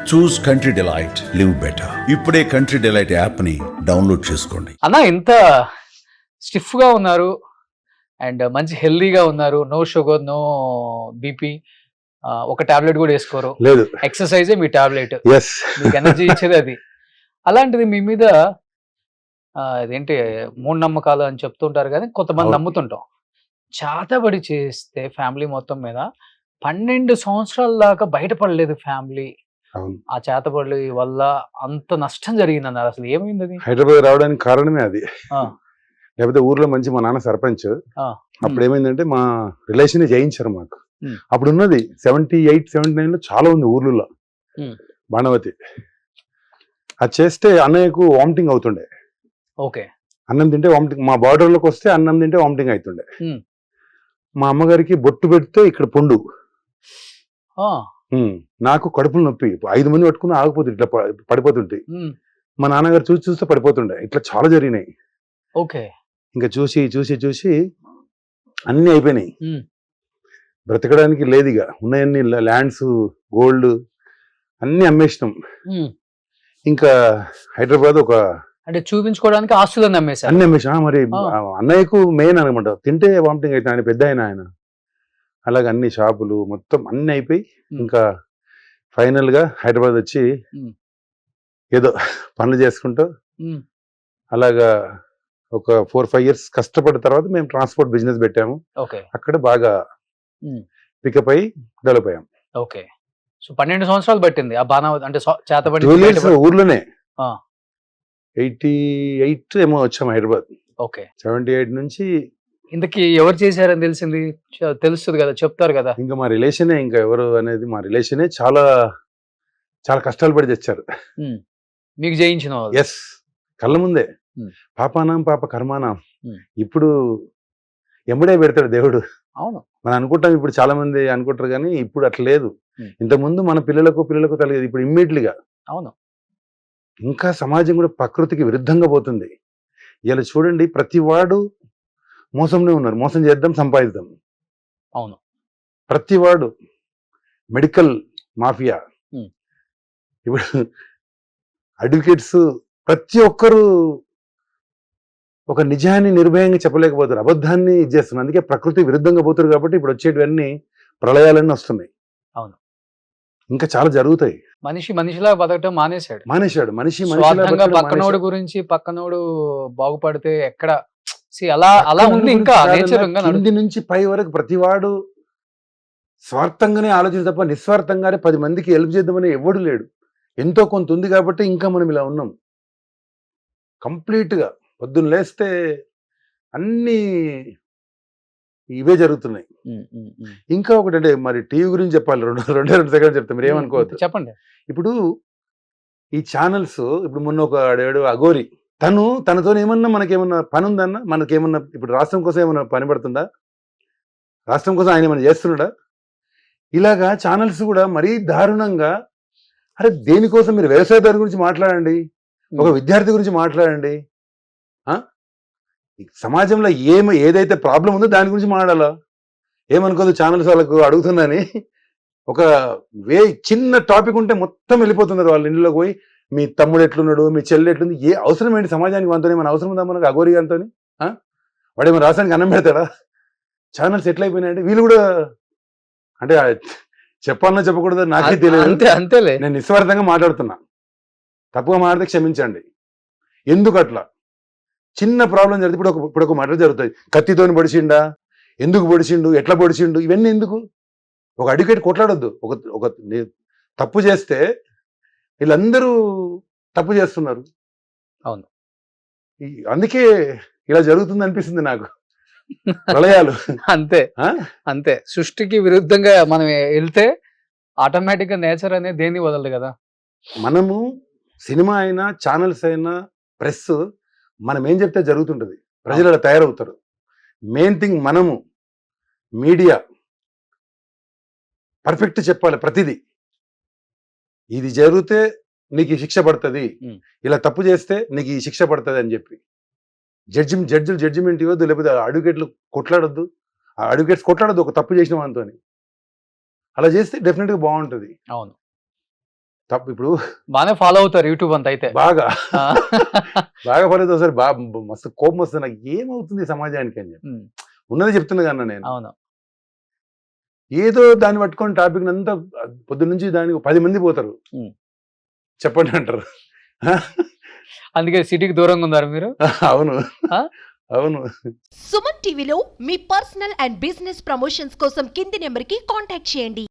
చూస్ country delight, live better. ఇప్పుడే country delight app ని download చేసుకోండి. అన్న ఇంత స్టిఫ్ గా ఉన్నారు అండ్ మంచి హెల్దీగా ఉన్నారు, నో షుగర్ నో బీపీ, ఒక టాబ్లెట్ కూడా వేసుకోరు, లేదు ఎక్సర్సైజే మీ టాబ్లెట్, ఎస్ మీకు ఎనర్జీ ఇచ్చేది అది. అలాంటిది మీ మీద అదేంటి మూఢనమ్మకాలు అని చెప్తుంటారు కానీ కొంతమంది అవును. నమ్ముతుంటాం. చాతబడి చేస్తే ఫ్యామిలీ మొత్తం మీద 12 సంవత్సరాల దాకా బయటపడలేదు ఫ్యామిలీ. అవును. ఆ చేతబడి వల్ల అంత నష్టం జరిగింది అన్నారు. అసలు ఏమైంది అది? హైదరాబాద్ రావడానికి కారణమే అది. ఆ, లేకపోతే ఊర్లో మంచి మా నాన్న సర్పంచ్. ఆ, అప్పుడు ఏమైందంటే మా రిలేషన్ చేయించారు మాకు. Hmm. అప్పుడు ఉన్నది 78, 79 లో చాలా ఉంది ఊర్లలో. Hmm. బాణవతి అది చేస్తే అన్నయ్యకు వామిటింగ్ అవుతుండే. ఓకే. అన్నం తింటే వామిటింగ్, మా బార్డర్లోకి వస్తే అన్నం తింటే వామిటింగ్ అవుతుండే. Hmm. మా అమ్మగారికి బొట్టు పెడితే ఇక్కడ పుండు. ఆ, నాకు కడుపులు నొప్పి, 5 మంది పట్టుకుని ఆగిపోతుంది, ఇట్లా పడిపోతుంటాయి. ఉమ్, మా నాన్నగారు చూసి చూస్తే పడిపోతుండే. ఇట్లా చాలా జరిగినాయి. ఓకే. ఇంకా చూసి చూసి చూసి అన్నీ అయిపోయినాయి. ఉమ్, బ్రతకడానికి లేదుగా. ఉన్నాయన్ని ల్యాండ్స్, గోల్డ్ అన్ని అమ్మేసినాం. ఉమ్. ఇంకా హైదరాబాద్ ఒక అంటే చూపించుకోవడానికి ఆస్తులను నమ్మేశారు. అన్ని అమ్మేసిన. మరి ఆ. అన్నయ్యకు మెయిన్ అనమాట, తింటే వామిటింగ్ అవుతుంది, ఆయన పెద్ద ఆయన. అలాగే అన్ని షాపులు మొత్తం అన్ని అయిపోయి ఇంకా ఫైనల్ గా హైదరాబాద్ వచ్చి ఉమ్. ఏదో పనులు చేసుకుంటూ ఉమ్, అలాగా ఒక 4-5 years కష్టపడిన తర్వాత మేము ట్రాన్స్పోర్ట్ బిజినెస్ పెట్టాము. ఓకే. అక్కడ బాగా ఉమ్, పికప్ అయ్యి డెవలప్ అయ్యాం. ఓకే. సో 12 సంవత్సరాలు పట్టింది ఆ బాణ అంటే చేతబడి 12 years ఊర్లోనే. ఆ. 88 ఏమో వచ్చాము హైదరాబాద్. ఓకే. 78 నుంచి ఇంతకీ ఎవరు చేశారని తెలిసింది? తెలుస్తుంది కదా, చెప్తారు కదా. ఇంకా మా రిలేషనే, ఇంకా ఎవరు అనేది మా రిలేషనే చాలా చాలా కష్టాలు పడి తెచ్చారు. ఉమ్, మీకు జయించిన వాళ్ళు. ఎస్, కళ్ళ ముందే. Hmm. పాపానాం పాప కర్మానాం. Hmm. ఇప్పుడు ఎంబడే పెడతాడు దేవుడు. అవును. మనం అనుకుంటాం, ఇప్పుడు చాలా మంది అనుకుంటారు కానీ ఇప్పుడు అట్లా లేదు. Hmm. ఇంతకుముందు మన పిల్లలకు తెలియదు, ఇప్పుడు ఇమ్మీడియట్లీగా. అవును. ఇంకా సమాజం కూడా ప్రకృతికి విరుద్ధంగా పోతుంది. ఇలా చూడండి, ప్రతి వాడు మోసంలో ఉన్నారు. మోసం చేద్దాం, సంపాదిద్దాం. అవును. ప్రతి వాడు మెడికల్ మాఫియా. Hmm. ఇప్పుడు అడ్వకేట్స్ ప్రతి ఒక్కరు ఒక నిజాన్ని నిర్భయంగా చెప్పలేకపోతారు, అబద్ధాన్ని ఇచ్చేస్తున్నారు. అందుకే ప్రకృతి విరుద్ధంగా పోతారు కాబట్టి ఇప్పుడు వచ్చేటివన్నీ ప్రళయాలన్నీ వస్తున్నాయి. అవును. ఇంకా చాలా జరుగుతాయి. మనిషిలా బతకటం మానేశాడు. మనిషి స్వార్థంగా పక్కనోడు గురించి, పక్కనోడు బాగుపడితే ఎక్కడ అలా ఉంది. ఇంకా కింది నుంచి పై వరకు ప్రతివాడు స్వార్థంగానే ఆలోచించి తప్ప నిస్వార్థంగానే 10 మందికి హెల్ప్ చేద్దామని ఎవడు లేడు. ఎంతో కొంత ఉంది కాబట్టి ఇంకా మనం ఇలా ఉన్నాం. కంప్లీట్ గా పొద్దున్న లేస్తే అన్ని ఇవే జరుగుతున్నాయి. ఇంకా ఒకటి అంటే, మరి టీవీ గురించి చెప్పాలి. 2 సెకండ్లు చెప్తాం, మీరు ఏమనుకోవద్దు. చెప్పండి. ఇప్పుడు ఈ ఛానల్స్, ఇప్పుడు మొన్న ఒక అఘోరి, తనతో ఏమన్నా మనకేమన్నా పని ఉందన్నా, మనకేమన్నా ఇప్పుడు రాష్ట్రం కోసం ఏమన్నా పని పడుతుందా? రాష్ట్రం కోసం ఆయన ఏమన్నా చేస్తున్నాడా? ఇలాగా ఛానల్స్ కూడా మరీ దారుణంగా, అరే దేనికోసం? మీరు వ్యవసాయదారు గురించి మాట్లాడండి, ఒక విద్యార్థి గురించి మాట్లాడండి, సమాజంలో ఏదైతే ప్రాబ్లం ఉందో దాని గురించి మాట్లాడాలా. ఏమనుకోదు ఛానల్స్ వాళ్ళకు అడుగుతుందని ఒక చిన్న టాపిక్ ఉంటే మొత్తం వెళ్ళిపోతున్నారు వాళ్ళ ఇంట్లోకి పోయి. మీ తమ్ముడు ఎట్లున్నాడు, మీ చెల్లి ఎట్లుంది, ఏ అవసరం ఏంటి సమాజానికి? మనతో ఏమైనా అవసరం ఉందా మనకు? అఘోరి గారితో వాడు ఏమైనా రాసానికి అన్నం పెడతాడా? ఛానల్స్ ఎట్లయిపోయినాయంటే వీళ్ళు కూడా, అంటే చెప్పాలన్నా చెప్పకూడదు నాకే తెలియదు. అంతేలే. నేను నిస్వార్థంగా మాట్లాడుతున్నా, తప్పుగా మాట్లాడితే క్షమించండి. ఎందుకు అట్లా? చిన్న ప్రాబ్లం జరిగితే ఇప్పుడు ఒక మర్డర్ జరుగుతుంది, కత్తితోని పొడిచిండా, ఎందుకు పొడిచిండు, ఎట్లా పొడిచిండు, ఇవన్నీ ఎందుకు? ఒక అడ్వకేట్ కొట్లాడొద్దు. ఒక తప్పు చేస్తే వీళ్ళందరూ తప్పు చేస్తున్నారు. అవును. అందుకే ఇలా జరుగుతుంది అనిపిస్తుంది నాకు. ప్రళయాలు అంతే. సృష్టికి విరుద్ధంగా మనం వెళ్తే ఆటోమేటిక్ గా నేచర్ అనేది దేన్ని వదలదు కదా. మనము సినిమా అయినా, ఛానల్స్ అయినా, ప్రెస్, మనం ఏం చెప్తే జరుగుతుంటది, ప్రజలు అలా తయారవుతారు. మెయిన్ థింగ్ మనము మీడియా పర్ఫెక్ట్ చెప్పాలి. ప్రతిదీ ఇది జరిగితే నీకు ఈ శిక్ష పడుతుంది, ఇలా తప్పు చేస్తే నీకు ఈ శిక్ష పడుతుంది అని చెప్పి జడ్జిలు జడ్జిమెంట్ ఇవ్వద్దు. లేకపోతే అడ్వకేట్లు కొట్లాడొద్దు. అడ్వకేట్స్ కొట్లాడొద్దు ఒక తప్పు చేసిన వానితో. అలా చేస్తే డెఫినెట్గా బాగుంటుంది. అవును. తప్పు ఇప్పుడు బాగానే ఫాలో అవుతారు యూట్యూబ్ అంతా అయితే. బాగా ఆ. బాగా పర్లేదు ఒకసారి బాగా మస్తు కోపం వస్తుంది నాకు, ఏమవుతుంది ఈ సమాజానికి అని చెప్పి. ఉమ్, ఉన్నది చెప్తున్నా కన్నా నేను అవును. ఏదో దాన్ని పట్టుకొని టాపిక్ అంతా పొద్దున్న నుంచి దానికి 10 మంది పోతారు, ఉమ్. చెప్పండి అంటారు. అందుకే సిటీకి దూరంగా ఉన్నారు మీరు. అవును ఆ? అవును. సుమన్ టీవీలో మీ పర్సనల్ అండ్ బిజినెస్ ప్రమోషన్స్ కోసం కింది నెంబర్కి కాంటాక్ట్ చేయండి.